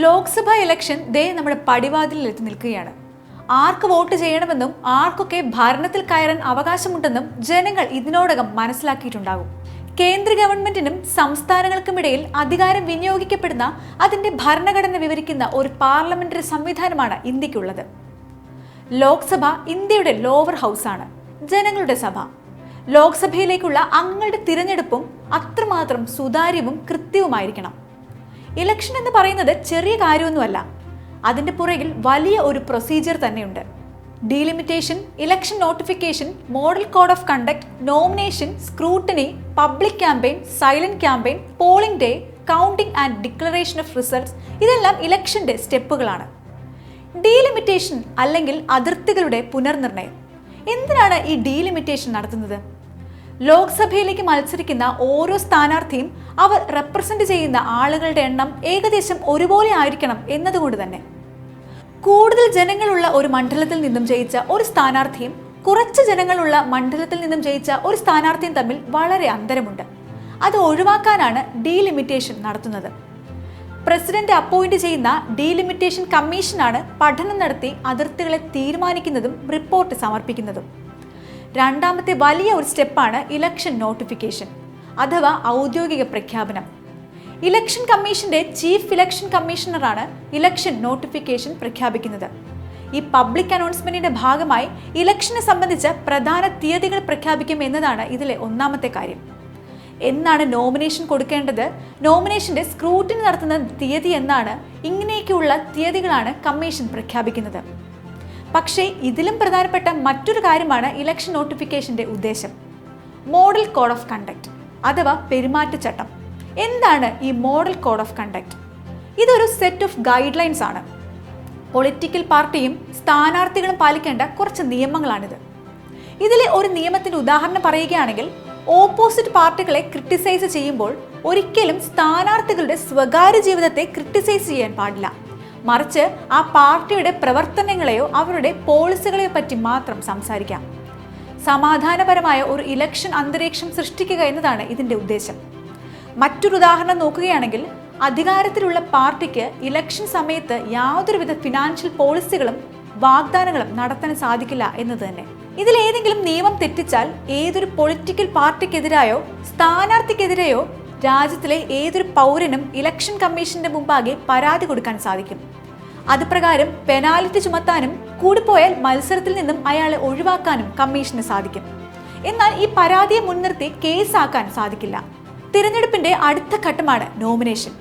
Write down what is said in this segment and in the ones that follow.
Lok Sabha election ദേ നമ്മുടെ പടിവാതിലിൽ എത്തി നിൽക്കുകയാണ്. ആർക്ക് വോട്ട് ചെയ്യണമെന്നും ആർക്കൊക്കെ ഭരണത്തിൽ കയറാൻ അവകാശമുണ്ടെന്നും ജനങ്ങൾ ഇതിനോടകം മനസ്സിലാക്കിയിട്ടുണ്ടാകും. കേന്ദ്ര ഗവൺമെന്റിനും സംസ്ഥാനങ്ങൾക്കുമിടയിൽ അധികാരം വിനിയോഗിക്കപ്പെടുന്ന അതിന്റെ ഭരണഘടന വിവരിക്കുന്ന ഒരു പാർലമെന്ററി സംവിധാനമാണ് ഇന്ത്യക്കുള്ളത്. ലോക്സഭ ഇന്ത്യയുടെ ലോവർ ഹൗസാണ്, ജനങ്ങളുടെ സഭ. ലോക്സഭയിലേക്കുള്ള അംഗങ്ങളുടെ തിരഞ്ഞെടുപ്പും അത്രമാത്രം സുതാര്യവും കൃത്യവുമായിരിക്കണം. ഇലക്ഷൻ എന്ന് പറയുന്നത് ചെറിയ കാര്യമൊന്നുമല്ല. അതിൻ്റെ പുറകിൽ വലിയ ഒരു പ്രൊസീജിയർ തന്നെയുണ്ട്. Delimitation, election notification, model code of conduct, nomination, scrutiny, public campaign, silent campaign, polling day, counting and declaration of results, ഇതെല്ലാം ഇലക്ഷന്റെ സ്റ്റെപ്പുകളാണ്. ഡീലിമിറ്റേഷൻ അല്ലെങ്കിൽ അതിർത്തികളുടെ പുനർനിർണയം. എന്തിനാണ് ഈ ഡീലിമിറ്റേഷൻ നടത്തുന്നത്? ലോക്സഭയിലേക്ക് മത്സരിക്കുന്ന ഓരോ സ്ഥാനാർത്ഥിയും അവർ റെപ്രസെന്റ് ചെയ്യുന്ന ആളുകളുടെ എണ്ണം ഏകദേശം ഒരുപോലെ ആയിരിക്കണം എന്നതുകൊണ്ട് തന്നെ. കൂടുതൽ ജനങ്ങളുള്ള ഒരു മണ്ഡലത്തിൽ നിന്നും ജയിച്ച ഒരു സ്ഥാനാർത്ഥിയും കുറച്ച് ജനങ്ങളുള്ള മണ്ഡലത്തിൽ നിന്നും ജയിച്ച ഒരു സ്ഥാനാർത്ഥിയും തമ്മിൽ വളരെ അന്തരമുണ്ട്. അത് ഒഴിവാക്കാനാണ് ഡീലിമിറ്റേഷൻ നടത്തുന്നത്. പ്രസിഡന്റ് അപ്പോയിന്റ് ചെയ്യുന്ന ഡീലിമിറ്റേഷൻ കമ്മീഷനാണ് പഠനം നടത്തി അതിർത്തികളെ തീരുമാനിക്കുന്നതും റിപ്പോർട്ട് സമർപ്പിക്കുന്നതും. രണ്ടാമത്തെ വലിയ ഒരു സ്റ്റെപ്പാണ് ഇലക്ഷൻ നോട്ടിഫിക്കേഷൻ അഥവാ ഔദ്യോഗിക പ്രഖ്യാപനം. ഇലക്ഷൻ കമ്മീഷന്റെ ചീഫ് ഇലക്ഷൻ കമ്മീഷണറാണ് ഇലക്ഷൻ നോട്ടിഫിക്കേഷൻ പ്രഖ്യാപിക്കുന്നത്. ഈ പബ്ലിക് അനൗൺസ്മെന്റിന്റെ ഭാഗമായി ഇലക്ഷനെ സംബന്ധിച്ച പ്രധാന തീയതികൾ പ്രഖ്യാപിക്കും എന്നതാണ് ഇതിലെ ഒന്നാമത്തെ കാര്യം. എന്നാണ് നോമിനേഷൻ കൊടുക്കേണ്ടത്, നോമിനേഷന്റെ സ്ക്രൂട്ടിനി നടത്തുന്ന തീയതി എന്നാണ്, ഇങ്ങനെയൊക്കെയുള്ള തീയതികളാണ് കമ്മീഷൻ പ്രഖ്യാപിക്കുന്നത്. പക്ഷേ ഇതിലും പ്രധാനപ്പെട്ട മറ്റൊരു കാര്യമാണ് ഇലക്ഷൻ നോട്ടിഫിക്കേഷന്റെ ഉദ്ദേശം. മോഡൽ കോഡ് ഓഫ് കണ്ടക്ട് അഥവാ പെരുമാറ്റച്ചട്ടം. എന്താണ് ഈ മോഡൽ കോഡ് ഓഫ് കണ്ടക്ട്? ഇതൊരു സെറ്റ് ഓഫ് ഗൈഡ് ലൈൻസ് ആണ്. പൊളിറ്റിക്കൽ പാർട്ടിയും സ്ഥാനാർത്ഥികളും പാലിക്കേണ്ട കുറച്ച് നിയമങ്ങളാണിത്. ഇതിലെ ഒരു നിയമത്തിന്റെ ഉദാഹരണം പറയുകയാണെങ്കിൽ, ഓപ്പോസിറ്റ് പാർട്ടികളെ ക്രിട്ടിസൈസ് ചെയ്യുമ്പോൾ ഒരിക്കലും സ്ഥാനാർത്ഥികളുടെ സ്വകാര്യ ജീവിതത്തെ ക്രിട്ടിസൈസ് ചെയ്യാൻ പാടില്ല. മറിച്ച് ആ പാർട്ടിയുടെ പ്രവർത്തനങ്ങളെയോ അവരുടെ പോളിസികളെയോ പറ്റി മാത്രം സംസാരിക്കാം. സമാധാനപരമായ ഒരു ഇലക്ഷൻ അന്തരീക്ഷം സൃഷ്ടിക്കുക എന്നതാണ് ഇതിന്റെ ഉദ്ദേശം. മറ്റൊരു ഉദാഹരണം നോക്കുകയാണെങ്കിൽ, അധികാരത്തിലുള്ള പാർട്ടിക്ക് ഇലക്ഷൻ സമയത്ത് യാതൊരുവിധ ഫിനാൻഷ്യൽ പോളിസികളും വാഗ്ദാനങ്ങളും നടത്താൻ സാധിക്കില്ല എന്നത് തന്നെ. ഇതിലേതെങ്കിലും നിയമം തെറ്റിച്ചാൽ ഏതൊരു പൊളിറ്റിക്കൽ പാർട്ടിക്കെതിരായോ സ്ഥാനാർത്ഥിക്കെതിരെയോ രാജ്യത്തിലെ ഏതൊരു പൗരനും ഇലക്ഷൻ കമ്മീഷന്റെ മുമ്പാകെ പരാതി കൊടുക്കാൻ സാധിക്കും. അതുപ്രകാരം പെനാൽറ്റി ചുമത്താനും കൂടിപ്പോയാൽ മത്സരത്തിൽ നിന്നും അയാളെ ഒഴിവാക്കാനും കമ്മീഷന് സാധിക്കും. എന്നാൽ ഈ പരാതിയെ മുൻനിർത്തി കേസാക്കാൻ സാധിക്കില്ല. തിരഞ്ഞെടുപ്പിന്റെ അടുത്ത ഘട്ടമാണ് നോമിനേഷൻ.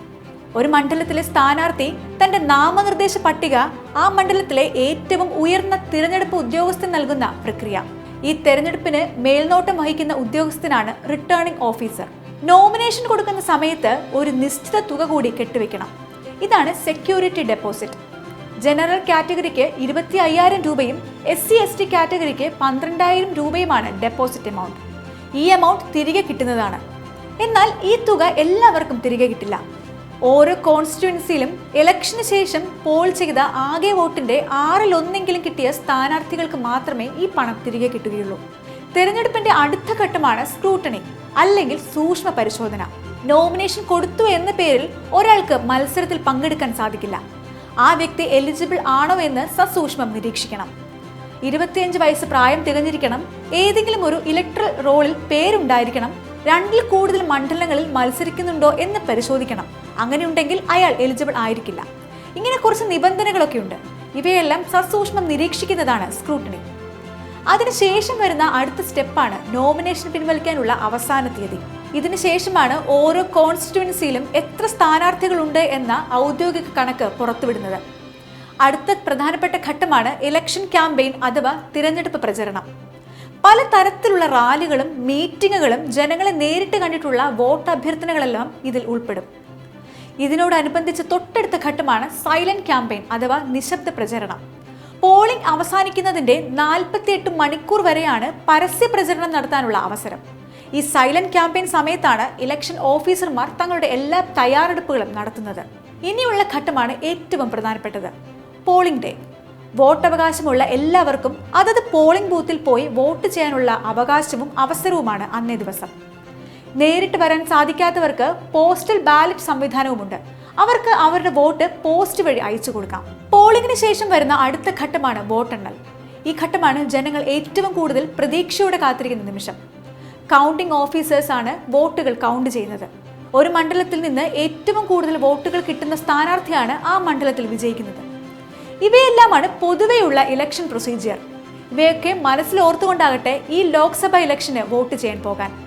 ഒരു മണ്ഡലത്തിലെ സ്ഥാനാർത്ഥി തന്റെ നാമനിർദ്ദേശ പട്ടിക ആ മണ്ഡലത്തിലെ ഏറ്റവും ഉയർന്ന തിരഞ്ഞെടുപ്പ് ഉദ്യോഗസ്ഥൻ നൽകുന്ന പ്രക്രിയ. ഈ തെരഞ്ഞെടുപ്പിന് മേൽനോട്ടം വഹിക്കുന്ന ഉദ്യോഗസ്ഥനാണ് റിട്ടേണിംഗ് ഓഫീസർ. നോമിനേഷൻ കൊടുക്കുന്ന സമയത്ത് ഒരു നിശ്ചിത തുക കൂടി കെട്ടിവെക്കണം. ഇതാണ് സെക്യൂരിറ്റി ഡെപ്പോസിറ്റ്. ജനറൽ കാറ്റഗറിക്ക് 25,000 രൂപയും SC/ST കാറ്റഗറിക്ക് 12,000 രൂപയുമാണ് ഡെപ്പോസിറ്റ് എമൗണ്ട്. ഈ എമൗണ്ട് തിരികെ കിട്ടുന്നതാണ്. എന്നാൽ ഈ തുക എല്ലാവർക്കും തിരികെ കിട്ടില്ല. ഓരോ കോൺസ്റ്റിറ്റ്യുവൻസിയിലും ഇലക്ഷന് ശേഷം പോൾ ചെയ്ത ആകെ വോട്ടിന്റെ 1/6 കിട്ടിയ സ്ഥാനാർത്ഥികൾക്ക് മാത്രമേ ഈ പണം തിരികെ കിട്ടുകയുള്ളൂ. തെരഞ്ഞെടുപ്പിന്റെ അടുത്ത ഘട്ടമാണ് സ്ക്രൂട്ടണി അല്ലെങ്കിൽ സൂക്ഷ്മ പരിശോധന. നോമിനേഷൻ കൊടുത്തു എന്ന പേരിൽ ഒരാൾക്ക് മത്സരത്തിൽ പങ്കെടുക്കാൻ സാധിക്കില്ല. ആ വ്യക്തി എലിജിബിൾ ആണോ എന്ന് സസൂക്ഷ്മം നിരീക്ഷിക്കണം. 25 വയസ്സ് പ്രായം തികഞ്ഞിരിക്കണം. ഏതെങ്കിലും ഒരു ഇലക്ട്രൽ റോളിൽ പേരുണ്ടായിരിക്കണം. 2-ൽ കൂടുതൽ മണ്ഡലങ്ങളിൽ മത്സരിക്കുന്നുണ്ടോ എന്ന് പരിശോധിക്കണം. അങ്ങനെയുണ്ടെങ്കിൽ അയാൾ എലിജിബിൾ ആയിരിക്കില്ല. ഇങ്ങനെ കുറച്ച് നിബന്ധനകളൊക്കെ ഉണ്ട്. ഇവയെല്ലാം സസൂക്ഷ്മം നിരീക്ഷിക്കുന്നതാണ് സ്ക്രൂട്ടണി. അതിനുശേഷം വരുന്ന അടുത്ത സ്റ്റെപ്പാണ് നോമിനേഷൻ പിൻവലിക്കാനുള്ള അവസാന തീയതി. ഇതിനുശേഷമാണ് ഓരോ കോൺസ്റ്റിറ്റ്യുവൻസിയിലും എത്ര സ്ഥാനാർത്ഥികളുണ്ട് എന്ന ഔദ്യോഗിക കണക്ക് പുറത്തുവിടുന്നത്. അടുത്ത പ്രധാനപ്പെട്ട ഘട്ടമാണ് ഇലക്ഷൻ ക്യാമ്പയിൻ അഥവാ തിരഞ്ഞെടുപ്പ് പ്രചരണം. പല തരത്തിലുള്ള റാലികളും മീറ്റിങ്ങുകളും ജനങ്ങളെ നേരിട്ട് കണ്ടിട്ടുള്ള വോട്ട് അഭ്യർത്ഥനകളെല്ലാം ഇതിൽ ഉൾപ്പെടും. ഇതിനോടനുബന്ധിച്ച് തൊട്ടടുത്ത ഘട്ടമാണ് സൈലന്റ് ക്യാമ്പയിൻ അഥവാ നിശബ്ദ പ്രചരണം. പോളിംഗ് അവസാനിക്കുന്നതിന്റെ 48 മണിക്കൂർ വരെയാണ് പരസ്യ പ്രചരണം നടത്താനുള്ള അവസരം. ഈ സൈലന്റ് ക്യാമ്പയിൻ സമയത്താണ് ഇലക്ഷൻ ഓഫീസർമാർ തങ്ങളുടെ എല്ലാ തയ്യാറെടുപ്പുകളും നടത്തുന്നത്. ഇനിയുള്ള ഘട്ടമാണ് ഏറ്റവും പ്രധാനപ്പെട്ടത്, പോളിംഗ് ഡേ. വോട്ടവകാശമുള്ള എല്ലാവർക്കും അതത് പോളിംഗ് ബൂത്തിൽ പോയി വോട്ട് ചെയ്യാനുള്ള അവകാശവും അവസരവുമാണ് അന്നേ ദിവസം. നേരിട്ട് വരാൻ സാധിക്കാത്തവർക്ക് പോസ്റ്റൽ ബാലറ്റ് സംവിധാനവുമുണ്ട്. അവർക്ക് അവരുടെ വോട്ട് പോസ്റ്റ് വഴി അയച്ചു കൊടുക്കാം. പോളിംഗിന് ശേഷം വരുന്ന അടുത്ത ഘട്ടമാണ് വോട്ടെണ്ണൽ. ഈ ഘട്ടമാണ് ജനങ്ങൾ ഏറ്റവും കൂടുതൽ പ്രതീക്ഷയോടെ കാത്തിരിക്കുന്ന നിമിഷം. കൗണ്ടിംഗ് ഓഫീസേഴ്സ് ആണ് വോട്ടുകൾ കൗണ്ട് ചെയ്യുന്നത്. ഒരു മണ്ഡലത്തിൽ നിന്ന് ഏറ്റവും കൂടുതൽ വോട്ടുകൾ കിട്ടുന്ന സ്ഥാനാർത്ഥിയാണ് ആ മണ്ഡലത്തിൽ വിജയിക്കുന്നത്. ഇവയെല്ലാമാണ് പൊതുവെയുള്ള ഇലക്ഷൻ പ്രൊസീജിയർ. ഇവയൊക്കെ മനസ്സിൽ ഓർത്തുകൊണ്ടാകട്ടെ ഈ ലോക്സഭ ഇലക്ഷന് വോട്ട് ചെയ്യാൻ പോകാൻ.